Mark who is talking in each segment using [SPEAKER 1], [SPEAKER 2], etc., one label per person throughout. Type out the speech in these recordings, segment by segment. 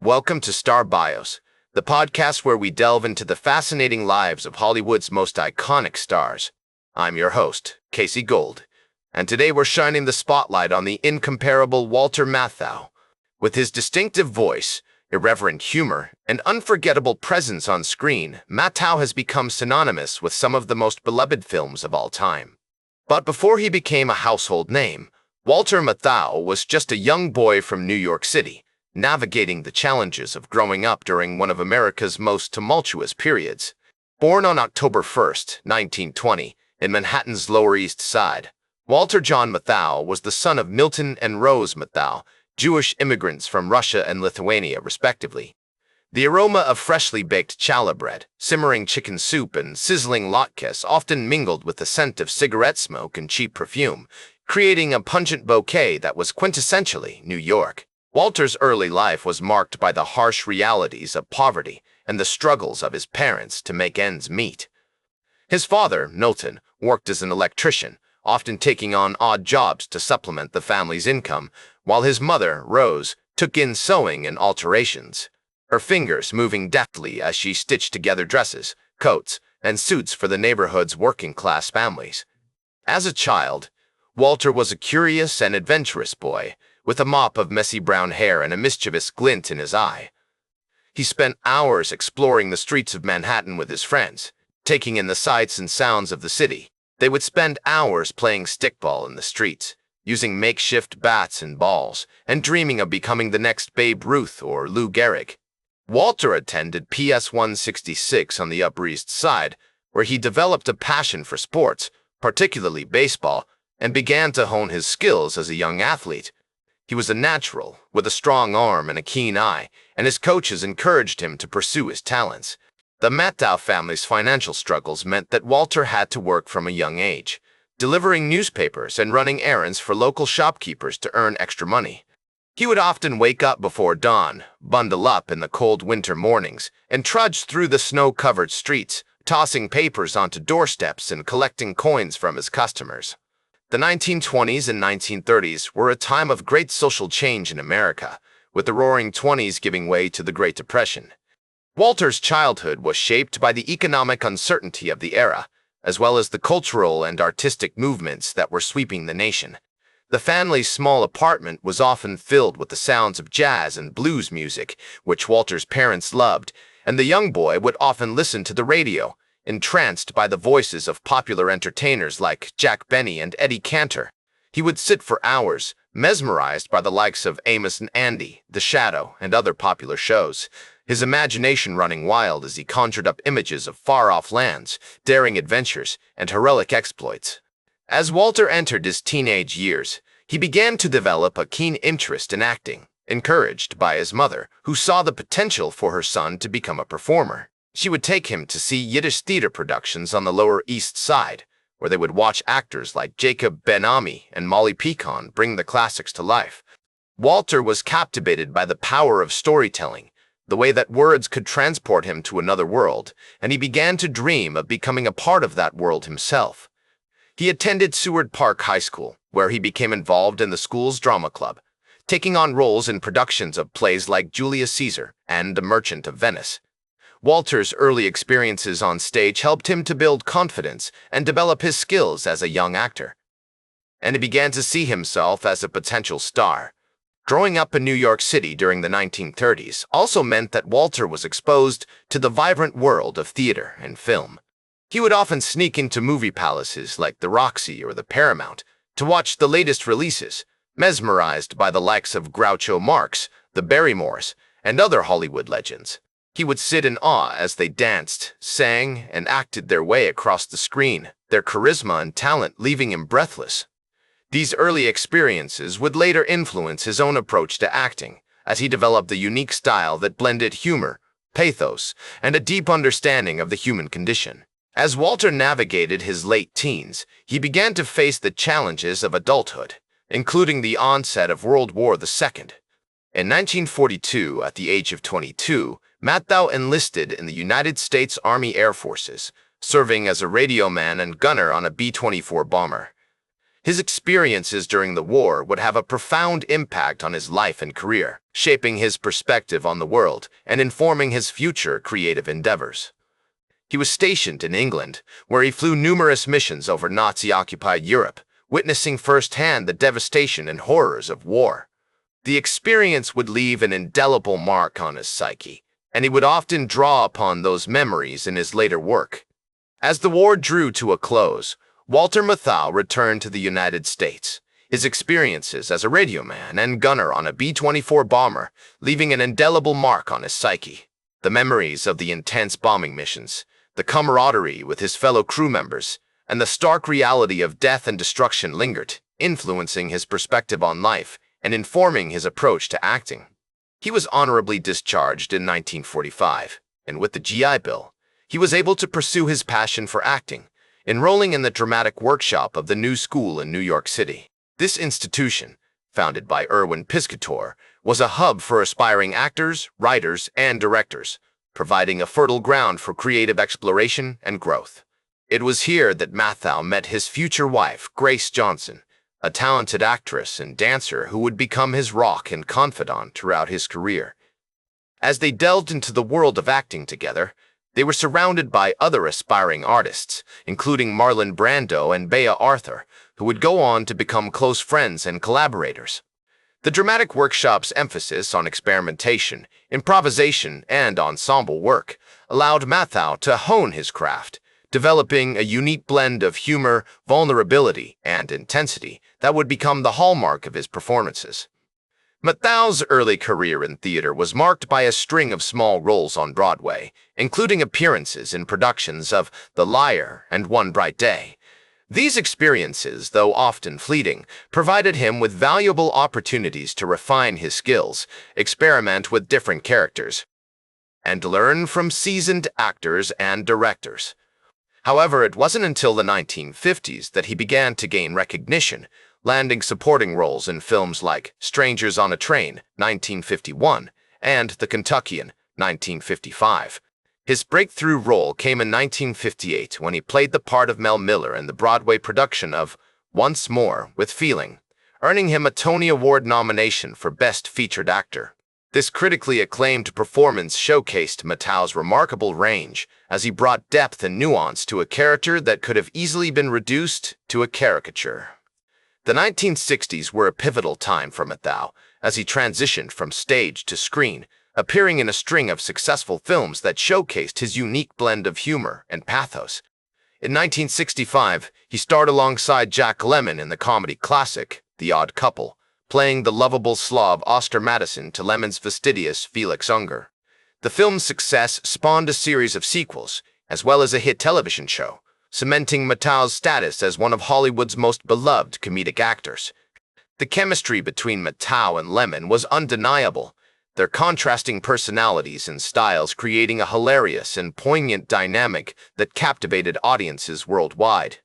[SPEAKER 1] Welcome to Star Bios, the podcast where we delve into the fascinating lives of Hollywood's most iconic stars. I'm your host, Casey Gold, and today we're shining the spotlight on the incomparable Walter Matthau. With his distinctive voice, irreverent humor, and unforgettable presence on screen, Matthau has become synonymous with some of the most beloved films of all time. But before he became a household name, Walter Matthau was just a young boy from New York City, navigating the challenges of growing up during one of America's most tumultuous periods. Born on October 1st, 1920, in Manhattan's Lower East Side, Walter John Matthau was the son of Milton and Rose Matthau, Jewish immigrants from Russia and Lithuania, respectively. The aroma of freshly baked challah bread, simmering chicken soup, and sizzling latkes often mingled with the scent of cigarette smoke and cheap perfume, creating a pungent bouquet that was quintessentially New York. Walter's early life was marked by the harsh realities of poverty and the struggles of his parents to make ends meet. His father, Milton, worked as an electrician, often taking on odd jobs to supplement the family's income, while his mother, Rose, took in sewing and alterations, her fingers moving deftly as she stitched together dresses, coats, and suits for the neighborhood's working-class families. As a child, Walter was a curious and adventurous boy, with a mop of messy brown hair and a mischievous glint in his eye. He spent hours exploring the streets of Manhattan with his friends, taking in the sights and sounds of the city. They would spend hours playing stickball in the streets, using makeshift bats and balls, and dreaming of becoming the next Babe Ruth or Lou Gehrig. Walter attended PS 166 on the Upper East Side, where he developed a passion for sports, particularly baseball, and began to hone his skills as a young athlete. He was a natural, with a strong arm and a keen eye, and his coaches encouraged him to pursue his talents. The Matthau family's financial struggles meant that Walter had to work from a young age, delivering newspapers and running errands for local shopkeepers to earn extra money. He would often wake up before dawn, bundle up in the cold winter mornings, and trudge through the snow-covered streets, tossing papers onto doorsteps and collecting coins from his customers. The 1920s and 1930s were a time of great social change in America, with the Roaring Twenties giving way to the Great Depression. Walter's childhood was shaped by the economic uncertainty of the era, as well as the cultural and artistic movements that were sweeping the nation. The family's small apartment was often filled with the sounds of jazz and blues music, which Walter's parents loved, and the young boy would often listen to the radio, entranced by the voices of popular entertainers like Jack Benny and Eddie Cantor. He would sit for hours, mesmerized by the likes of Amos and Andy, The Shadow, and other popular shows, his imagination running wild as he conjured up images of far-off lands, daring adventures, and heroic exploits. As Walter entered his teenage years, he began to develop a keen interest in acting, encouraged by his mother, who saw the potential for her son to become a performer. She would take him to see Yiddish theater productions on the Lower East Side, where they would watch actors like Jacob Ben-Ami and Molly Picon bring the classics to life. Walter was captivated by the power of storytelling, the way that words could transport him to another world, and he began to dream of becoming a part of that world himself. He attended Seward Park High School, where he became involved in the school's drama club, taking on roles in productions of plays like Julius Caesar and The Merchant of Venice. Walter's early experiences on stage helped him to build confidence and develop his skills as a young actor, and he began to see himself as a potential star. Growing up in New York City during the 1930s also meant that Walter was exposed to the vibrant world of theater and film. He would often sneak into movie palaces like the Roxy or the Paramount to watch the latest releases, mesmerized by the likes of Groucho Marx, the Barrymores, and other Hollywood legends. He would sit in awe as they danced, sang, and acted their way across the screen, their charisma and talent leaving him breathless. These early experiences would later influence his own approach to acting, as he developed a unique style that blended humor, pathos, and a deep understanding of the human condition. As Walter navigated his late teens, he began to face the challenges of adulthood, including the onset of World War II. In 1942, at the age of 22, Matthau enlisted in the United States Army Air Forces, serving as a radioman and gunner on a B-24 bomber. His experiences during the war would have a profound impact on his life and career, shaping his perspective on the world and informing his future creative endeavors. He was stationed in England, where he flew numerous missions over Nazi-occupied Europe, witnessing firsthand the devastation and horrors of war. The experience would leave an indelible mark on his psyche, and he would often draw upon those memories in his later work. As the war drew to a close, Walter Matthau returned to the United States, his experiences as a radioman and gunner on a B-24 bomber leaving an indelible mark on his psyche. The memories of the intense bombing missions, the camaraderie with his fellow crew members, and the stark reality of death and destruction lingered, influencing his perspective on life and informing his approach to acting. He was honorably discharged in 1945, and with the GI Bill, he was able to pursue his passion for acting, enrolling in the dramatic workshop of the New School in New York City. This institution, founded by Erwin Piscator, was a hub for aspiring actors, writers, and directors, providing a fertile ground for creative exploration and growth. It was here that Matthau met his future wife, Grace Johnson, a talented actress and dancer who would become his rock and confidant throughout his career. As they delved into the world of acting together, they were surrounded by other aspiring artists, including Marlon Brando and Bea Arthur, who would go on to become close friends and collaborators. The dramatic workshop's emphasis on experimentation, improvisation, and ensemble work allowed Matthau to hone his craft, developing a unique blend of humor, vulnerability, and intensity that would become the hallmark of his performances. Matthau's early career in theater was marked by a string of small roles on Broadway, including appearances in productions of The Liar and One Bright Day. These experiences, though often fleeting, provided him with valuable opportunities to refine his skills, experiment with different characters, and learn from seasoned actors and directors. However, it wasn't until the 1950s that he began to gain recognition, landing supporting roles in films like Strangers on a Train, 1951, and The Kentuckian, 1955. His breakthrough role came in 1958 when he played the part of Mel Miller in the Broadway production of Once More with Feeling, earning him a Tony Award nomination for Best Featured Actor. This critically acclaimed performance showcased Matthau's remarkable range as he brought depth and nuance to a character that could have easily been reduced to a caricature. The 1960s were a pivotal time for Matthau as he transitioned from stage to screen, appearing in a string of successful films that showcased his unique blend of humor and pathos. In 1965, he starred alongside Jack Lemmon in the comedy classic The Odd Couple, playing the lovable Slav Oscar Madison to Lemmon's fastidious Felix Unger. The film's success spawned a series of sequels, as well as a hit television show, cementing Matthau's status as one of Hollywood's most beloved comedic actors. The chemistry between Matthau and Lemmon was undeniable, their contrasting personalities and styles creating a hilarious and poignant dynamic that captivated audiences worldwide.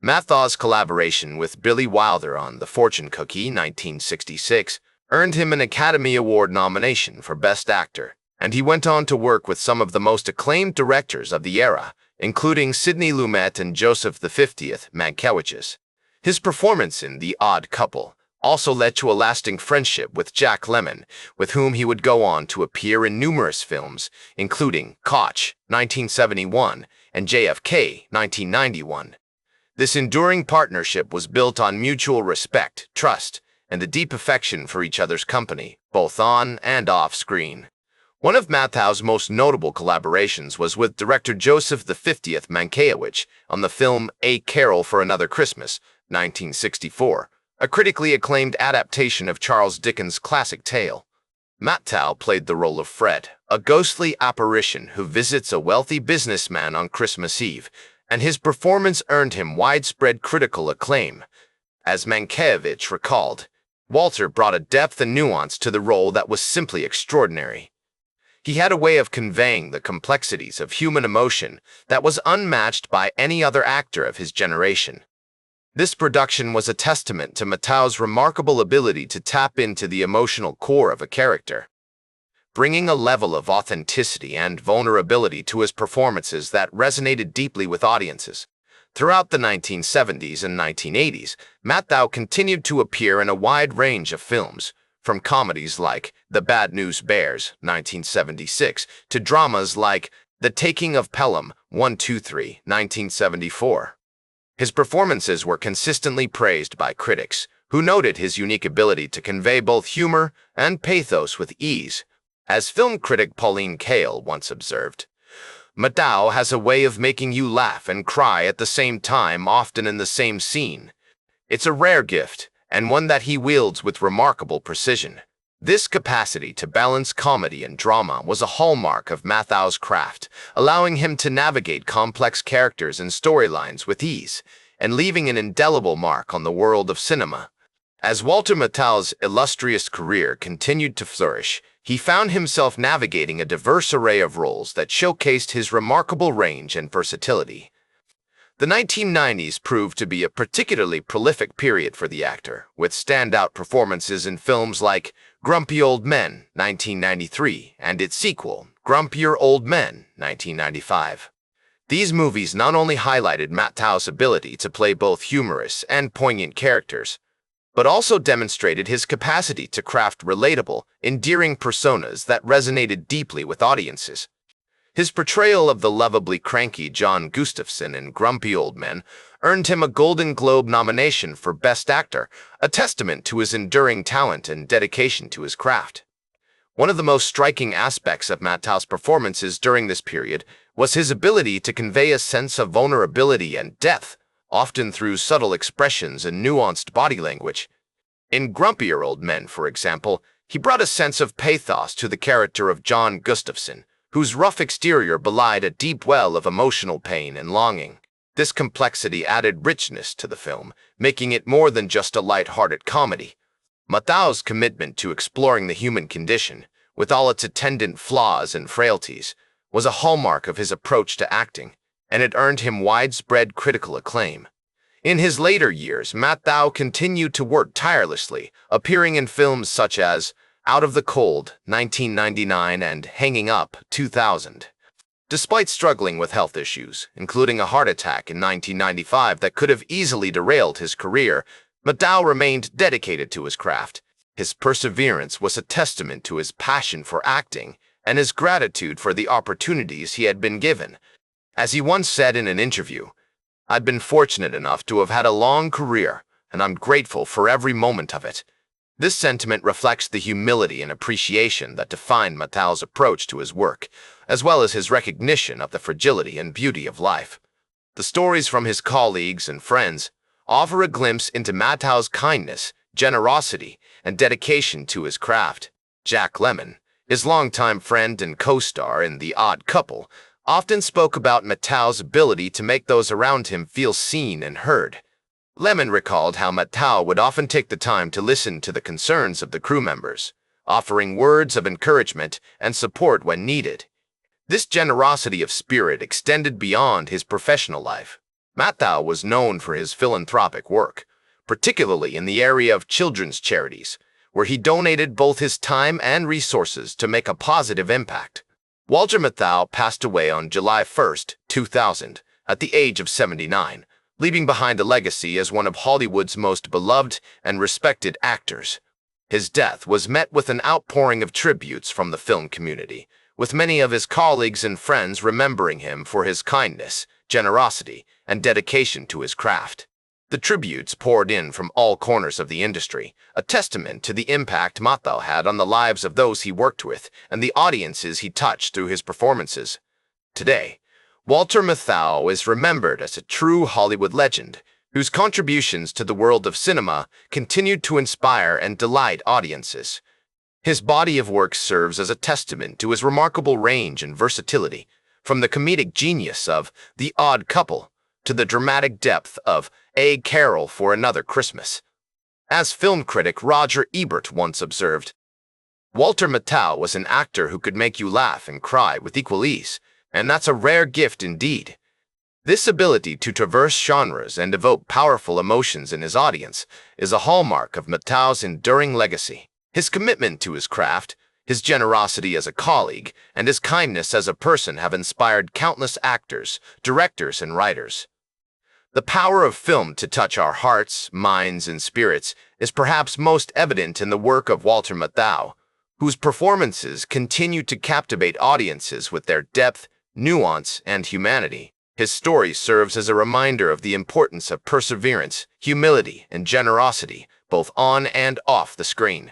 [SPEAKER 1] Matthau's collaboration with Billy Wilder on The Fortune Cookie, 1966, earned him an Academy Award nomination for Best Actor, and he went on to work with some of the most acclaimed directors of the era, including Sidney Lumet and Joseph V. Mankiewicz. His performance in The Odd Couple also led to a lasting friendship with Jack Lemmon, with whom he would go on to appear in numerous films, including Koch, 1971, and JFK, 1991. This enduring partnership was built on mutual respect, trust, and the deep affection for each other's company, both on and off screen. One of Matthau's most notable collaborations was with director Joseph V. Mankiewicz on the film A Carol for Another Christmas, 1964, a critically acclaimed adaptation of Charles Dickens' classic tale. Matthau played the role of Fred, a ghostly apparition who visits a wealthy businessman on Christmas Eve, and his performance earned him widespread critical acclaim. As Mankiewicz recalled, Walter brought a depth and nuance to the role that was simply extraordinary. He had a way of conveying the complexities of human emotion that was unmatched by any other actor of his generation. This production was a testament to Matthau's remarkable ability to tap into the emotional core of a character, bringing a level of authenticity and vulnerability to his performances that resonated deeply with audiences. Throughout the 1970s and 1980s, Matthau continued to appear in a wide range of films, from comedies like The Bad News Bears, 1976, to dramas like The Taking of Pelham, 123, 1974. His performances were consistently praised by critics, who noted his unique ability to convey both humor and pathos with ease. As film critic Pauline Kael once observed, Matthau has a way of making you laugh and cry at the same time, often in the same scene. It's a rare gift, and one that he wields with remarkable precision. This capacity to balance comedy and drama was a hallmark of Matthau's craft, allowing him to navigate complex characters and storylines with ease, and leaving an indelible mark on the world of cinema. As Walter Matthau's illustrious career continued to flourish, he found himself navigating a diverse array of roles that showcased his remarkable range and versatility. The 1990s proved to be a particularly prolific period for the actor, with standout performances in films like Grumpy Old Men, 1993, and its sequel, Grumpier Old Men, 1995. These movies not only highlighted Matthau's ability to play both humorous and poignant characters, but also demonstrated his capacity to craft relatable, endearing personas that resonated deeply with audiences. His portrayal of the lovably cranky John Gustafson in Grumpy Old Men earned him a Golden Globe nomination for Best Actor, a testament to his enduring talent and dedication to his craft. One of the most striking aspects of Matthau's performances during this period was his ability to convey a sense of vulnerability and depth, often through subtle expressions and nuanced body language. In Grumpier Old Men, for example, he brought a sense of pathos to the character of John Gustafson, whose rough exterior belied a deep well of emotional pain and longing. This complexity added richness to the film, making it more than just a light-hearted comedy. Matthau's commitment to exploring the human condition, with all its attendant flaws and frailties, was a hallmark of his approach to acting, and it earned him widespread critical acclaim. In his later years, Matthau continued to work tirelessly, appearing in films such as Out of the Cold, 1999, and Hanging Up, 2000. Despite struggling with health issues, including a heart attack in 1995 that could have easily derailed his career, Matthau remained dedicated to his craft. His perseverance was a testament to his passion for acting and his gratitude for the opportunities he had been given. As he once said in an interview, "I've been fortunate enough to have had a long career, and I'm grateful for every moment of it." This sentiment reflects the humility and appreciation that defined Matthau's approach to his work, as well as his recognition of the fragility and beauty of life. The stories from his colleagues and friends offer a glimpse into Matthau's kindness, generosity, and dedication to his craft. Jack Lemmon, his longtime friend and co-star in The Odd Couple, often spoke about Matthau's ability to make those around him feel seen and heard. Lemmon recalled how Matthau would often take the time to listen to the concerns of the crew members, offering words of encouragement and support when needed. This generosity of spirit extended beyond his professional life. Matthau was known for his philanthropic work, particularly in the area of children's charities, where he donated both his time and resources to make a positive impact. Walter Matthau passed away on July 1, 2000, at the age of 79, leaving behind a legacy as one of Hollywood's most beloved and respected actors. His death was met with an outpouring of tributes from the film community, with many of his colleagues and friends remembering him for his kindness, generosity, and dedication to his craft. The tributes poured in from all corners of the industry, a testament to the impact Matthau had on the lives of those he worked with and the audiences he touched through his performances. Today, Walter Matthau is remembered as a true Hollywood legend, whose contributions to the world of cinema continued to inspire and delight audiences. His body of work serves as a testament to his remarkable range and versatility, from the comedic genius of The Odd Couple to the dramatic depth of A Carol for Another Christmas. As film critic Roger Ebert once observed, Walter Matthau was an actor who could make you laugh and cry with equal ease, and that's a rare gift indeed. This ability to traverse genres and evoke powerful emotions in his audience is a hallmark of Matthau's enduring legacy. His commitment to his craft, his generosity as a colleague, and his kindness as a person have inspired countless actors, directors, and writers. The power of film to touch our hearts, minds, and spirits is perhaps most evident in the work of Walter Matthau, whose performances continue to captivate audiences with their depth, nuance, and humanity. His story serves as a reminder of the importance of perseverance, humility, and generosity, both on and off the screen.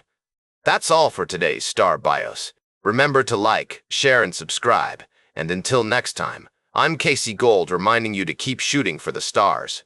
[SPEAKER 1] That's all for today's Star Bios. Remember to like, share, and subscribe. And until next time, I'm Casey Gold reminding you to keep shooting for the stars.